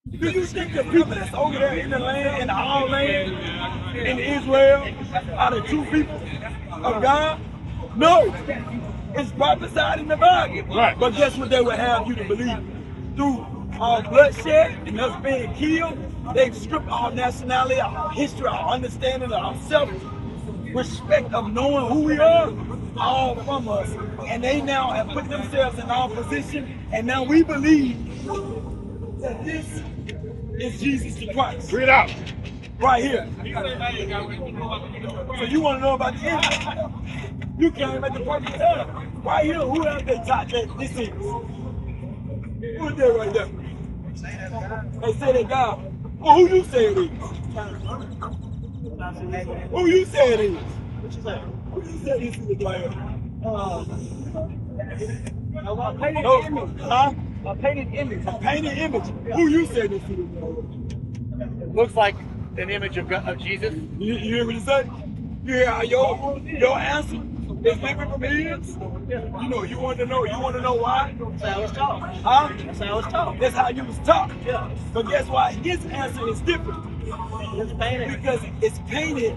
Do you think the people that's over there in the land, in our land, in Israel, are the true people of God? No. It's prophesied in the Bible. Right. But guess what they would have you to believe? Through our bloodshed and us being killed, they've stripped our nationality, our history, our understanding of ourselves, respect of knowing who we are, all from us. And they now have put themselves in our position, and now we believe that this is Jesus the Christ. Bring it out. Right here. So you want to know about the end? You came at the perfect time. Right here, who have they taught that this is? Who is that right there? They say they God. Well, who you say it is? Who you say it is? Who you say this is right here? A painted image. A painted image. Who you say this is? Looks like an image of Jesus. You hear what he say? You hear how your answer is different from his? You know, you want to know why? That's how I was taught. Huh? That's how I was taught. That's how you was taught. Yeah. But guess why? His answer is different. It's painted. Because it's painted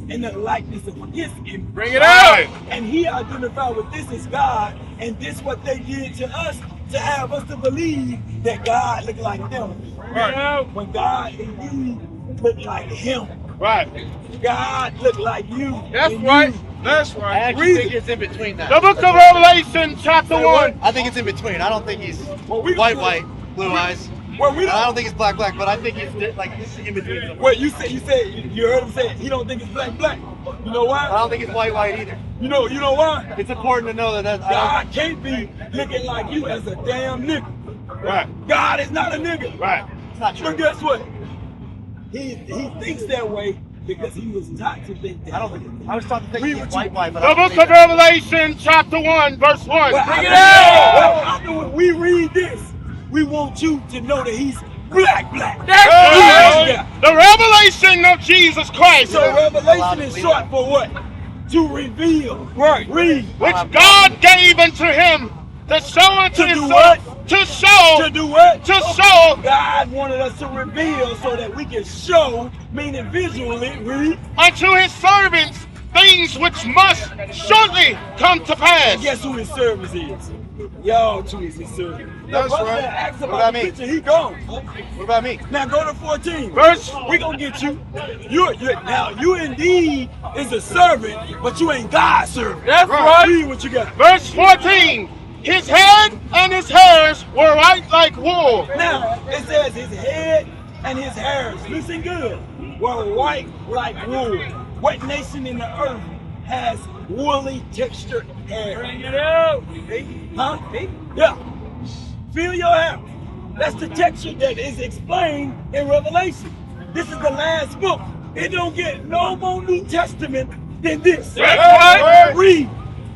in the likeness of his image. Bring it out. And he identified with this is God, and this what they did to us to have us to believe that God looked like them. Right. When God indeed looked like him. Right. God looked like you. That's and right. you. That's I right. actually think it's in between that. The book of Revelation, chapter 1. I think it's in between. I don't think he's Well, we white, don't- white, blue eyes. Well, we And I don't. don't think it's black, black, but I think it's like in between somewhere. Well, you heard him say he don't think it's black, black. You know I why? don't think it's white, white either. You know why? It's important to know that God can't be looking like you as a damn nigga. Right. God is not a nigga. Right. it's not But true. guess what? He thinks that way because he was taught to think that. I don't think I was taught to think Read he's what white, you- white, but The I don't book believe of that. Revelation, chapter 1, verse 1. Well, Bring it well, out. after we read this, we want you to know that he's black, black. Hey, the revelation of Jesus Christ, So revelation is short for what? To reveal. Right. Read. which God gave unto him to show unto To his do son- what? To show. To do what? To show. God wanted us to reveal so that we can show, meaning visually, read. Unto his servants things which must shortly come to pass. And guess who his servants is? Y'all too is his servant. That's brother right. that asked What about about the me? picture, he gone. What about me? Now go to 14. Verse. We gonna get you. Now you indeed is a servant, but you ain't God's servant. That's right. Read what you got. Verse 14. His head and his hairs were white like wool. Now it says his head and his hairs, listen good, were white like wool. What nation in the earth has woolly textured hair? Bring it out. Huh? Yeah. Feel your hair. That's the texture that is explained in Revelation. This is the last book. It don't get no more New Testament than this. That's right. Read.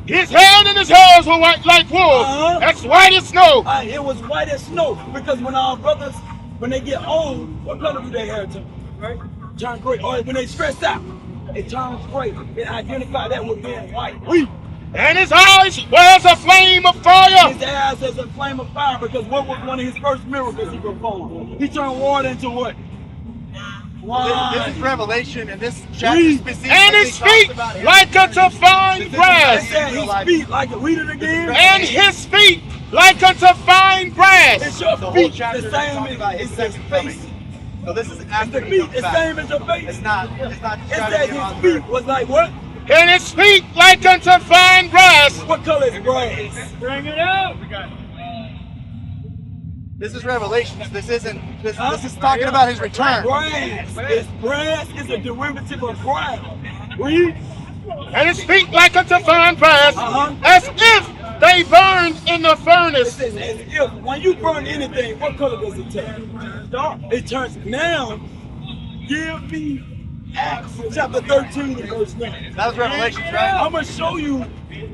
His head and his hairs were white like wool. That's white as snow. It was white as snow because when our brothers, when they get old, what color do their hair turn? Right? Turn gray. Or when they stress out, it turns gray. It identifies that with being white. Read. And his eyes were as a flame of fire. His eyes as a flame of fire because what was one of his first miracles he performed? He turned water into what? This is Revelation, and this chapter Read. specifically And his talks feet about him. like unto fine They brass. said his feet like read it again. And his feet like unto fine brass. It's your The whole feet chapter the is same talking about as his his second face. coming. So this is It's after the he feet comes the back. same as your face. It's not It describing said him on his feet earth. was like what? And his feet like unto fine brass. What color is brass? Bring it out. This is Revelation. This isn't. This Huh? is talking about his return. Brass. Brass is a derivative of brown. Read. And his feet like unto fine brass. Uh-huh. As if they burned in the It furnace. says as if when you burn anything, what color does it turn? Dark. It turns. Now, give me Acts chapter 13 and verse 9. That was Revelations, right? I'm gonna show you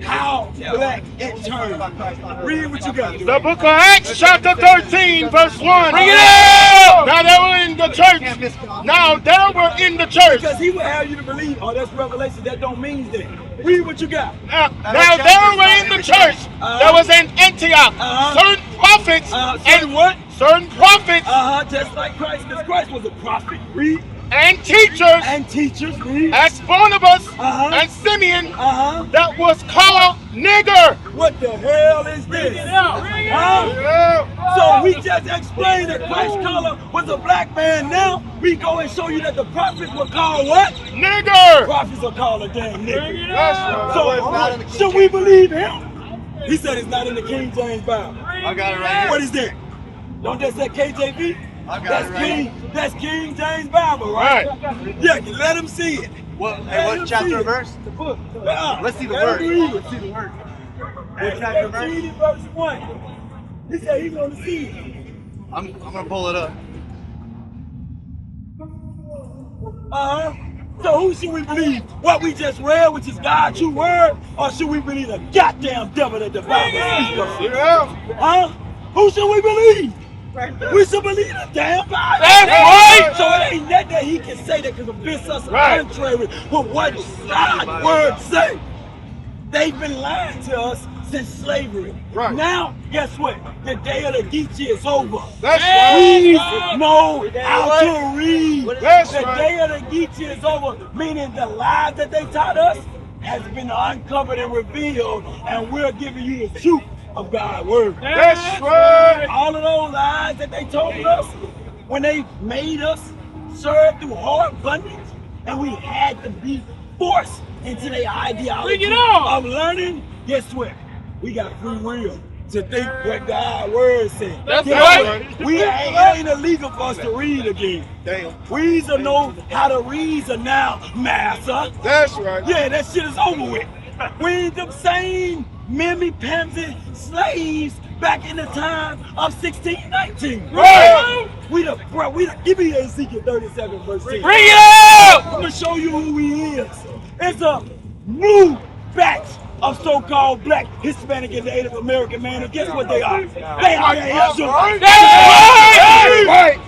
how black it turns. Read what you got. The book of Acts, chapter 13, verse 1. Bring it out! Now they were in the church. Now they were in the church. Because he would have you to believe, oh, that's Revelation. That don't mean that. Read what you got. Now they were in the church. There was in Antioch certain prophets Certain and what? certain prophets just like Christ, because Christ was a prophet. Read. and teachers read. as Barnabas and Simeon that was called nigger. What the hell is this? So we just explained that Christ's color was a black man. Now we go and show you that the prophets were called what? Nigger. Prophets are called a damn nigger. That's right. So should we believe him? He said it's not in the King James Bible. I got it right here. What is that? Don't that say KJV? I got it right. That's King James Bible, right? Yeah, let him see it. What chapter and verse? The book. Let's see the word. Let's see the word. What chapter and verse? Read it, verse 1. He said he's going to see it. I'm going to pull it up. So who should we believe? What we just read, which is God's true word, or should we believe the goddamn devil that the Bible speaks of? Who should we believe? We should believe the damn Bible. That's right. So it ain't that he can say that can convince us contrary with what God's word say. They've been lying to us since slavery. Right. Now, guess what? The day of the Geechee is over. That's right. We know how to read. That's The right. day of the Geechee is over, meaning the lies that they taught us has been uncovered and revealed, and we're giving you the truth of God's word. That's right. All of those lies that they told us when they made us serve through hard bondage, and we had to be forced into their ideology of learning, guess what? We got free will to think what God's word said. That's right. right. It ain't illegal for us to read again. Damn. We to know how to read now, master. That's right. Yeah, that shit is over with. We ain't them same mammy-pamsy slaves back in the time of 1619. Right. Give me Ezekiel 37 verse 6. Bring it up. I'm gonna show you who he is. It's a new batch of so-called black, Hispanic, and Native American man. And guess what they are? They are the Israelites. Right.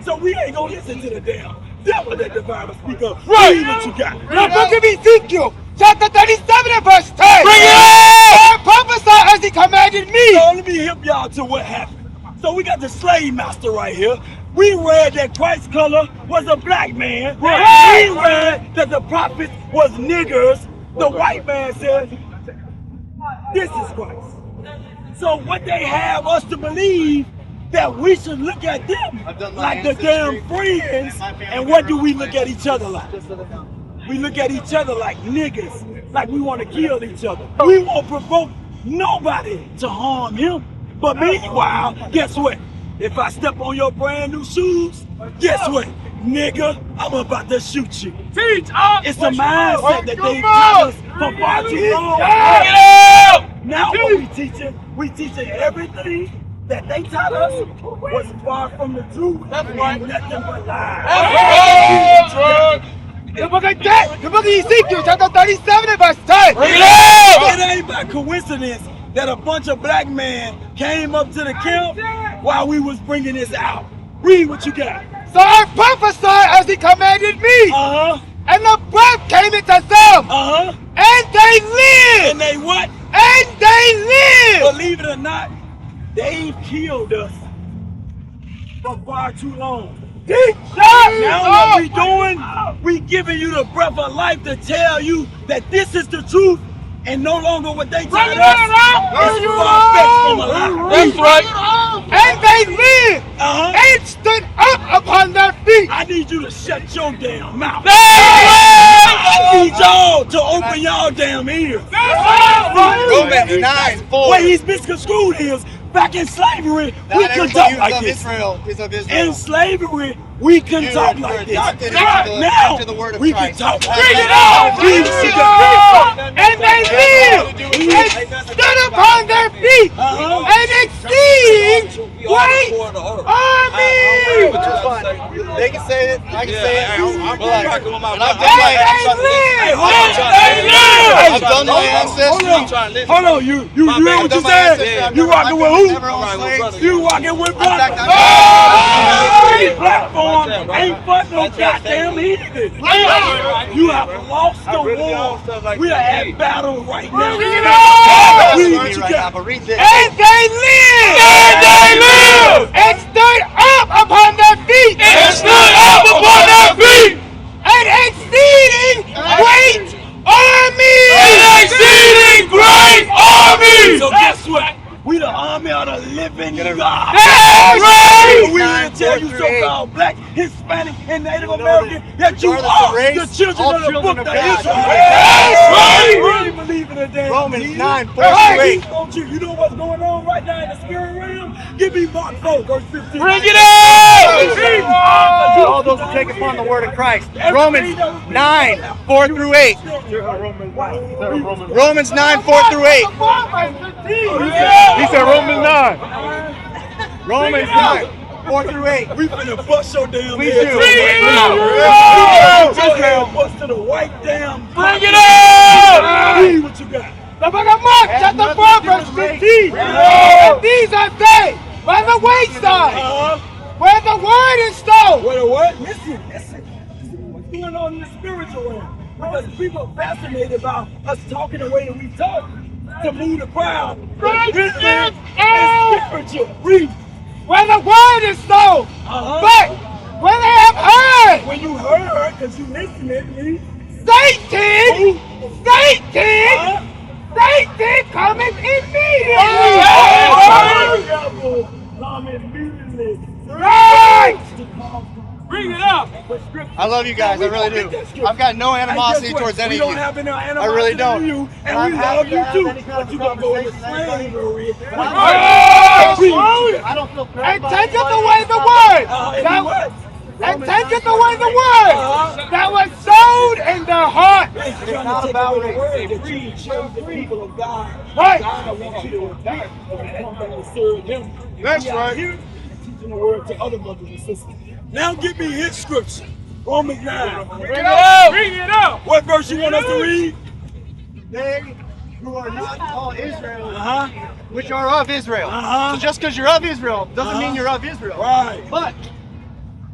So we ain't gonna listen to the damn devil that the Bible speak of. Right. Read what you got. The book of Ezekiel, chapter 37 and verse 10. Bring it up. And prophesy as he commanded me. So let me help y'all to what happened. So we got the slave master right here. We read that Christ's color was a black man. We read that the prophets was niggers. The white man said, this is Christ. So what they have us to believe that we should look at them like the damn friends, and what do we look at each other like? We look at each other like niggas, like we want to kill each other. We won't provoke nobody to harm him. But meanwhile, guess what? If I step on your brand new shoes, guess what? Nigga, I'm about to shoot you. Teach us. It's a mindset that they taught us for far too long. Now what we teaching everything that they taught us was far from the truth. That's right. Nothing but lies. The book of Ezekiel, chapter 37 and verse 10. It ain't by coincidence that a bunch of black men came up to the camp while we was bringing this out. Read what you got. So I prophesied as he commanded me. And the breath came into them. And they lived. And they what? And they lived. Believe it or not, they've killed us for far too long. Now what we doing, we giving you the breath of life to tell you that this is the truth and no longer what they taught us. It's far-fetched from a lie. That's right. And they lived and stood up upon their feet. I need you to shut your damn mouth. That's right. I need y'all to open y'all damn ears. Romans 9:4. What he's misconstrued is, back in slavery, we could talk like this. Israel is of Israel. In slavery, we can talk like this. Now, we can talk like this. And they lived and stood upon their feet. And exceeding great army. They can say it. I can say it. I'm done my ancestry. Hold on, you hear what you said? You rocking with who? You rocking with black. Platform ain't but no goddamn heathen. You have lost the war. We are at battle right now. Read this. And they live. And stood up upon their feet. And stood up upon their feet. An exceeding great army. An exceeding great army. So guess what? We the army of the living God. That's right. We here to tell you so-called black, Hispanic, and Native American that you are the children of the book of Israel. That's right. We really believe in the damn Romans Jesus. 9:4-8. You know what's going on right now in the spirit realm? Give me Mark 4, verse 15. Bring it out. All those who take upon the word of Christ. Romans 9:4-8. Romans 9:4-8. He said Romans 9. Romans 9:4-8. We finna bust your damn We head. do. Bust to the white damn. Bring it out. Read what you got. The book of Mark, chapter 4, verse 15. And these are they by the wayside, where the word is sown. Wait a what? Listen. What's going on in the spiritual realm? Because people are fascinated about us talking the way that we talk to move the crowd. This is spiritual. Read. Where the word is sown. But when they have heard, When you heard, because you listened, read. Satan cometh immediately. Right. Bring it up. I love you guys. I really do. I've got no animosity towards any We of don't you. have any animosity I really don't. to you, and we love you too. But you gonna go into slavery. I don't feel And taketh away the word. And taketh away the word that was sown in their heart. It's not about the word that you chose the people of God. Right. God wants you to repent and come back and serve Him. That's We are right. here teaching the word to other brothers and sisters. Now give me his scripture. Romans 9. Bring it out. Bring it out. What verse you want us to read? They who are not called Israel, Uh-huh. which are of Israel. So just because you're of Israel doesn't mean you're of Israel. Right. But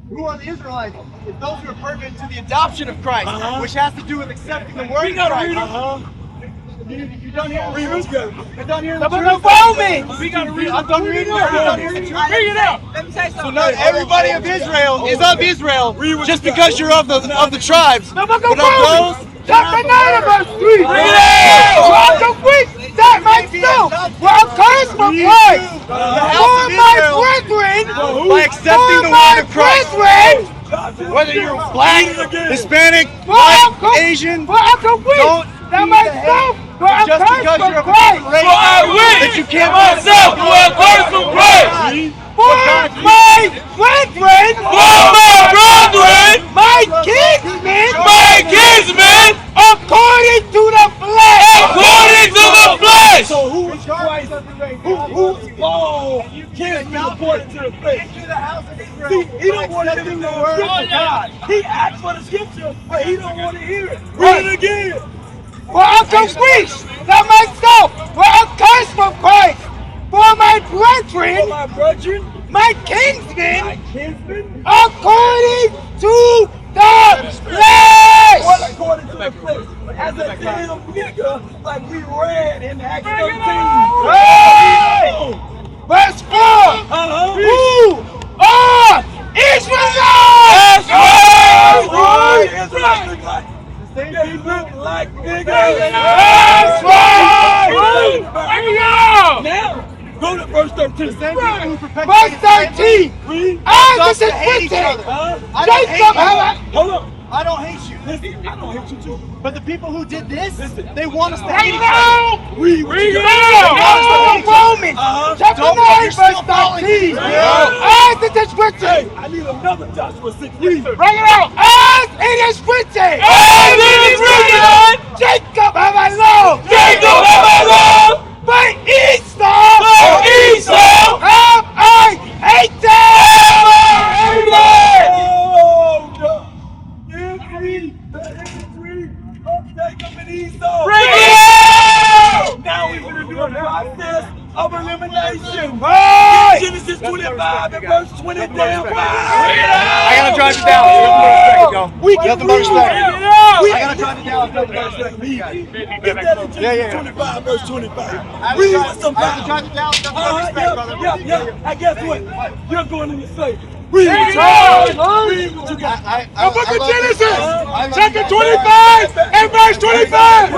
who are the Israelites? It's those who are pertinent to the adoption of Christ, which has to do with accepting the word of Christ. You done here? Read what's good. I'm done here. The book of Romans. We gotta read. I'm done reading. I'm done here. Bring it out. Let me say something. So not everybody of Israel is of Israel just because you're of the tribes. The book of But of Romans. those Chapter 9 and verse 3. Bring it out. For the which that myself were cursed from Christ. the house For of my Israel brethren. by accepting the word of Christ. Whether you're black, Hispanic, white, Asian, For unto which don't that be myself were just cursed because from you're of a Christ. race For I wish that you can't myself were cursed from Christ. For my brethren. My kinsmen. According to the flesh. So who is Christ? Who's Paul? Can't be according to the faith. See, he don't want to hear the word of God. He asked for the scripture, but he don't want to hear it. Read it again. For unto which that myself were accursed from Christ. For my For brethren, my brethren, my kinsmen, kinsmen, according to the flesh. what according to the flesh? As a damn nigga, like we read in Acts 13. Hey! Verse 4. Who are Israelites? They look like niggas. That's right. Bring it out. Now, go to verse 13. Verse 13. As it is written, Jacob have Hold up. I don't hate you. Listen, I don't hate you too. But the people who did this, they want us to Bring hate it each other. out. Read what you Bring it got. out. Romans chapter Don't 9 you're verse still falling. 13. Yeah. As it is Hey, written. I need another Joshua 6. Read. Bring it out. As it is written. As it is written. Jacob have I loved. Jacob have I loved. But Esau have I hated. Oh, no. Every of Jacob and Esau. Bring it out. Now we're going to do a process of elimination. Right. Genesis 25 and verse 20 damn 5. I gotta drive you down. We Nothing can but read respect. it. I gotta drive you down. Nothing but respect. Get that in Genesis 25 verse 25. Read with some I have to power. drive you down. Nothing but respect, brother. Yeah. And guess what? You're going into slavery. Read There what you you go. got. Read what you got. The book of Genesis, I love chapter you guys. 25 and verse 25.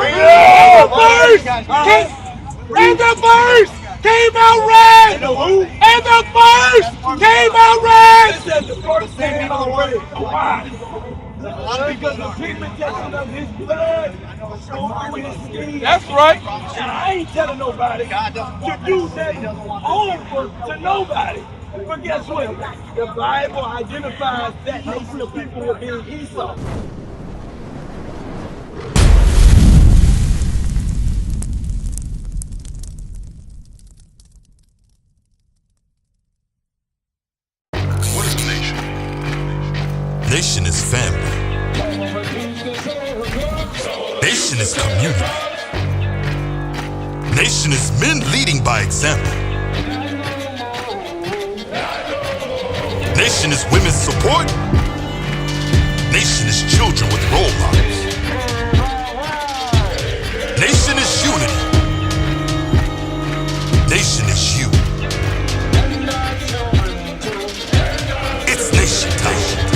And the verse came out red. And the verse came out red. It says the first came out red. Why? Because the pigmentation of his blood showed through his skin. That's right. And I ain't telling nobody to do that homework to nobody. But guess what? The Bible identifies that nation of people with being Esau. What is a nation? Nation is family. Nation is community. Nation is men leading by example. Nation is women's support. Nation is children with role models. Nation is unity. Nation is you. It's nation time.